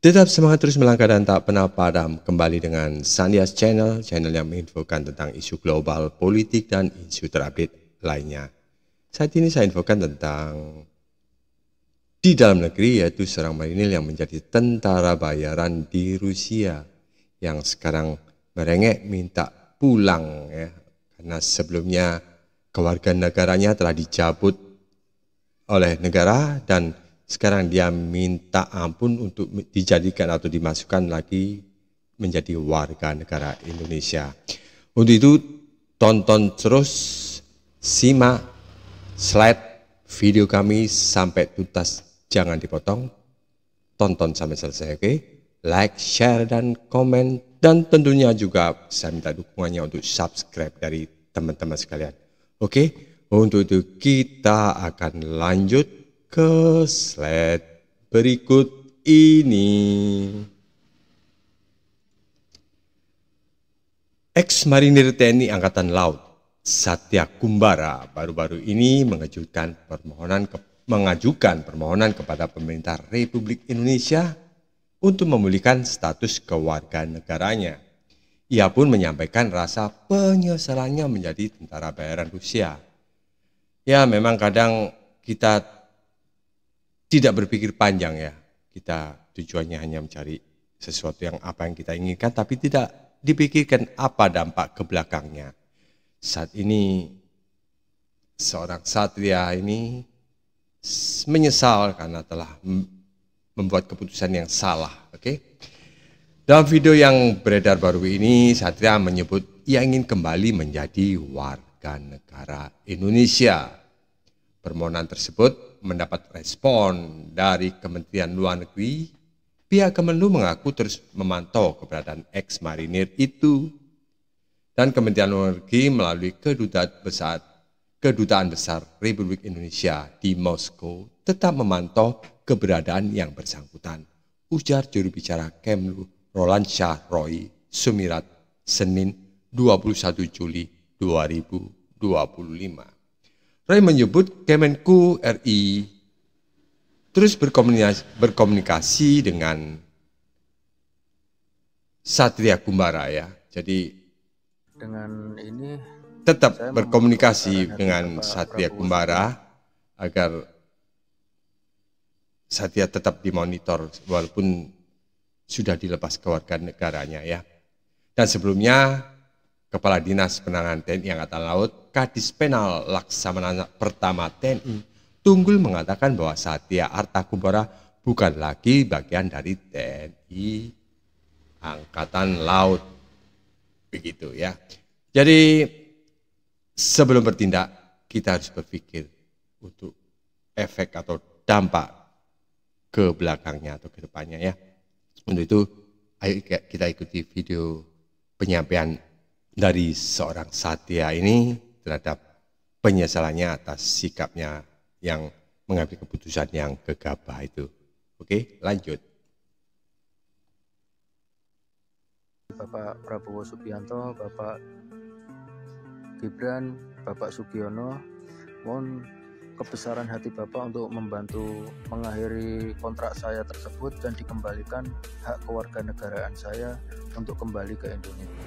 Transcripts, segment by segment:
Tetap semangat terus melangkah dan tak pernah padam. Kembali dengan Sandias Channel, channel yang menginfokan tentang isu global, politik, dan isu terupdate lainnya. Saat ini saya infokan tentang di dalam negeri, yaitu seorang marinir yang menjadi tentara bayaran di Rusia yang sekarang merengek minta pulang ya, karena sebelumnya kewarganegaranya telah dicabut oleh negara dan sekarang dia minta ampun untuk dijadikan atau dimasukkan lagi menjadi warga negara Indonesia. Untuk itu tonton terus, simak slide video kami sampai tuntas, jangan dipotong, tonton sampai selesai, oke? Like, share, dan komen, dan tentunya juga saya minta dukungannya untuk subscribe dari teman-teman sekalian. Oke, untuk itu kita akan lanjut ke slide berikut ini. Ex-marinir TNI Angkatan Laut Satya Kumbara baru-baru ini mengajukan permohonan kepada pemerintah Republik Indonesia untuk memulihkan status kewarganegaranya. Ia pun menyampaikan rasa penyesalannya menjadi tentara bayaran Rusia. Ya, memang kadang kita tidak berpikir panjang ya. Kita tujuannya hanya mencari sesuatu yang kita inginkan, tapi tidak dipikirkan apa dampak ke belakangnya. Saat ini seorang satria ini menyesal karena telah membuat keputusan yang salah. Oke? Dalam video yang beredar baru ini, Satria menyebut ia ingin kembali menjadi warga negara Indonesia. Permohonan tersebut mendapat respon dari Kementerian Luar Negeri. Pihak Kemenlu mengaku terus memantau keberadaan ex-marinir itu. Dan Kementerian Luar Negeri melalui Kedutaan Besar Republik Indonesia di Moskow tetap memantau keberadaan yang bersangkutan. Ujar juru bicara Kemlu Roland Shah Roy Sumirat Senin 21 Juli 2025. Roy menyebut Kemenku RI terus berkomunikasi dengan Satya Kumbara ya. Jadi dengan ini tetap berkomunikasi dengan Satya Kumbara agar Satya tetap dimonitor walaupun sudah dilepas kewarganegaranya ya. Dan sebelumnya Kepala Dinas Penanganan TNI Angkatan Laut Kadis Penal Laksamana Pertama TNI Tunggul mengatakan bahwa Satya Arta Kumbara bukan lagi bagian dari TNI Angkatan Laut. Begitu ya. Jadi sebelum bertindak kita harus berpikir untuk efek atau dampak ke belakangnya atau ke depannya ya. Untuk itu ayo kita ikuti video penyampaian dari seorang Satya ini terhadap penyesalannya atas sikapnya yang mengambil keputusan yang gegabah itu. Oke, lanjut. Bapak Prabowo Subianto, Bapak Gibran, Bapak Sugiono, mohon kebesaran hati Bapak untuk membantu mengakhiri kontrak saya tersebut dan dikembalikan hak kewarganegaraan saya untuk kembali ke Indonesia.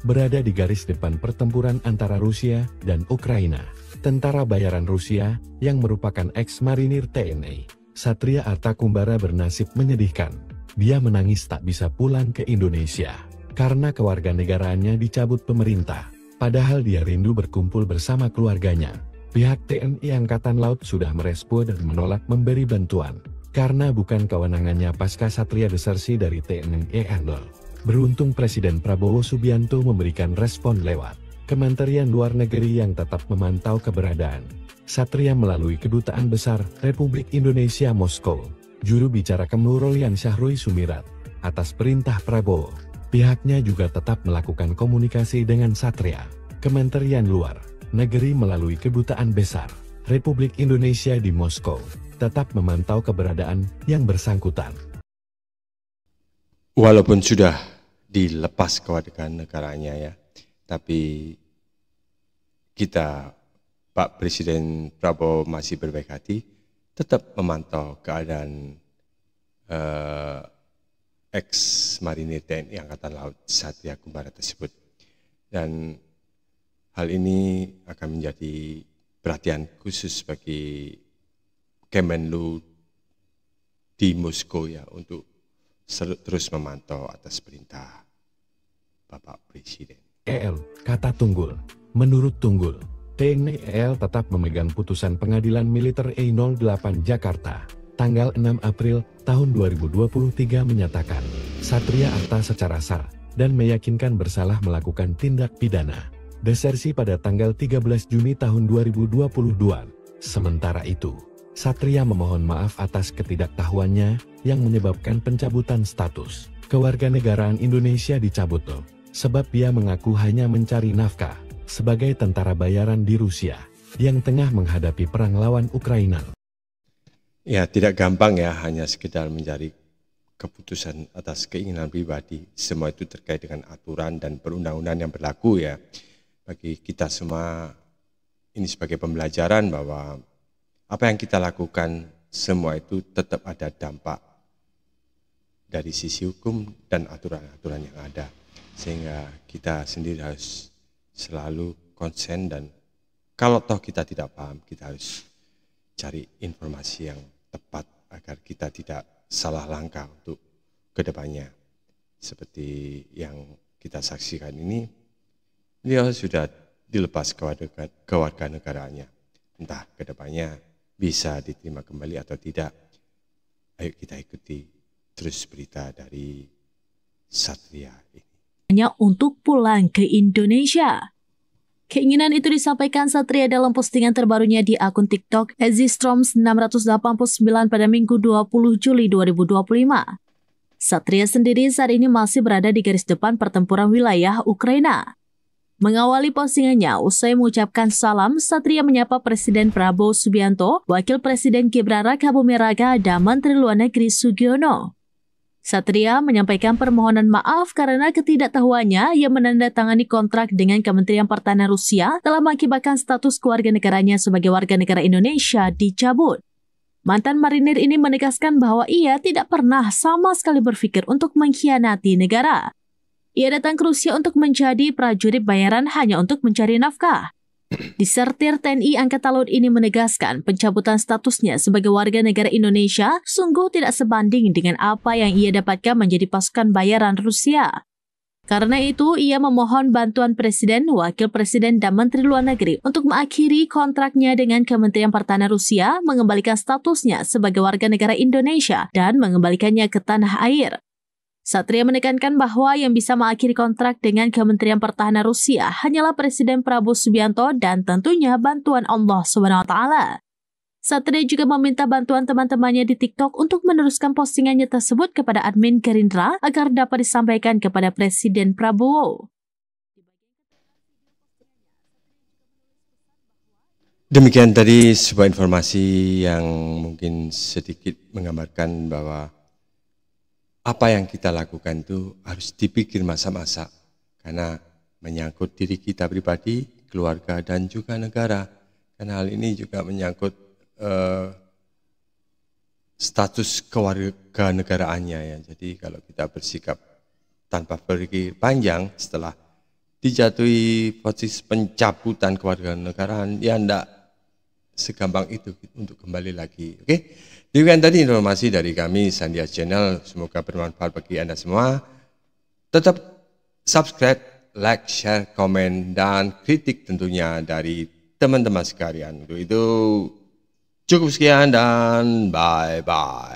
Berada di garis depan pertempuran antara Rusia dan Ukraina, tentara bayaran Rusia yang merupakan ex-marinir TNI, Satya Arta Kumbara bernasib menyedihkan. Dia menangis tak bisa pulang ke Indonesia karena kewarganegaraannya dicabut pemerintah. Padahal dia rindu berkumpul bersama keluarganya. Pihak TNI Angkatan Laut sudah merespon dan menolak memberi bantuan karena bukan kewenangannya pasca Satya desersi dari TNI Angkatan. Beruntung Presiden Prabowo Subianto memberikan respon lewat Kementerian Luar Negeri yang tetap memantau keberadaan Satya melalui Kedutaan Besar Republik Indonesia Moskow. Juru bicara Kemlu Roland Shah Roy Sumirat, atas perintah Prabowo, pihaknya juga tetap melakukan komunikasi dengan Satya. Kementerian Luar Negeri melalui Kedutaan Besar Republik Indonesia di Moskow tetap memantau keberadaan yang bersangkutan. Walaupun sudah dilepas kewarganegaranya ya, tapi kita Pak Presiden Prabowo masih berbaik hati, tetap memantau keadaan ex-marinir TNI Angkatan Laut Satria Kumbara tersebut. Dan hal ini akan menjadi perhatian khusus bagi Kemenlu di Moskow ya, untuk terus memantau atas perintah Bapak Presiden. Kata Tunggul. Menurut Tunggul, TNI tetap memegang putusan Pengadilan Militer E08 Jakarta tanggal 6 April tahun 2023 menyatakan Satria Arta secara sah dan meyakinkan bersalah melakukan tindak pidana desersi pada tanggal 13 Juni tahun 2022. Sementara itu, Satria memohon maaf atas ketidaktahuannya yang menyebabkan pencabutan status kewarganegaraan Indonesia dicabut sebab dia mengaku hanya mencari nafkah sebagai tentara bayaran di Rusia yang tengah menghadapi perang lawan Ukraina. Ya, tidak gampang ya hanya sekedar mencari keputusan atas keinginan pribadi. Semua itu terkait dengan aturan dan perundang-undangan yang berlaku ya. Bagi kita semua ini sebagai pembelajaran bahwa apa yang kita lakukan semua itu tetap ada dampak dari sisi hukum dan aturan-aturan yang ada. Sehingga kita sendiri harus selalu konsen, dan kalau toh kita tidak paham, kita harus cari informasi yang tepat agar kita tidak salah langkah untuk kedepannya. Seperti yang kita saksikan ini, beliau sudah dilepas kewarganegaraannya. Entah kedepannya bisa diterima kembali atau tidak. Ayo kita ikuti terus berita dari Satria ini. Hanya untuk pulang ke Indonesia. Keinginan itu disampaikan Satria dalam postingan terbarunya di akun TikTok @zistroms689 pada Minggu 20 Juli 2025. Satria sendiri saat ini masih berada di garis depan pertempuran wilayah Ukraina. Mengawali postingannya, usai mengucapkan salam, Satria menyapa Presiden Prabowo Subianto, Wakil Presiden Gibran Rakabuming Raka, dan Menteri Luar Negeri Sugiono. Satria menyampaikan permohonan maaf karena ketidaktahuannya yang menandatangani kontrak dengan Kementerian Pertahanan Rusia telah mengakibatkan status kewarganegaranya sebagai warga negara Indonesia dicabut. Mantan marinir ini menegaskan bahwa ia tidak pernah sama sekali berpikir untuk mengkhianati negara. Ia datang ke Rusia untuk menjadi prajurit bayaran hanya untuk mencari nafkah. Disertir TNI Angkatan Laut ini menegaskan pencabutan statusnya sebagai warga negara Indonesia sungguh tidak sebanding dengan apa yang ia dapatkan menjadi pasukan bayaran Rusia. Karena itu, ia memohon bantuan Presiden, Wakil Presiden, dan Menteri Luar Negeri untuk mengakhiri kontraknya dengan Kementerian Pertahanan Rusia, mengembalikan statusnya sebagai warga negara Indonesia, dan mengembalikannya ke tanah air. Satria menekankan bahwa yang bisa mengakhiri kontrak dengan Kementerian Pertahanan Rusia hanyalah Presiden Prabowo Subianto dan tentunya bantuan Allah SWT. Satria juga meminta bantuan teman-temannya di TikTok untuk meneruskan postingannya tersebut kepada admin Gerindra agar dapat disampaikan kepada Presiden Prabowo. Demikian tadi sebuah informasi yang mungkin sedikit menggambarkan bahwa apa yang kita lakukan itu harus dipikir masa-masa, karena menyangkut diri kita pribadi, keluarga, dan juga negara. Karena hal ini juga menyangkut status kewarganegaraannya ya. Jadi kalau kita bersikap tanpa berpikir panjang setelah dijatuhi posisi pencabutan kewarganegaraan, ya enggak segampang itu untuk kembali lagi. Oke? Demikian tadi informasi dari kami Sandias Channel, semoga bermanfaat bagi Anda semua. Tetap subscribe, like, share, komen, dan kritik tentunya dari teman-teman sekalian. Untuk itu cukup sekian dan bye-bye.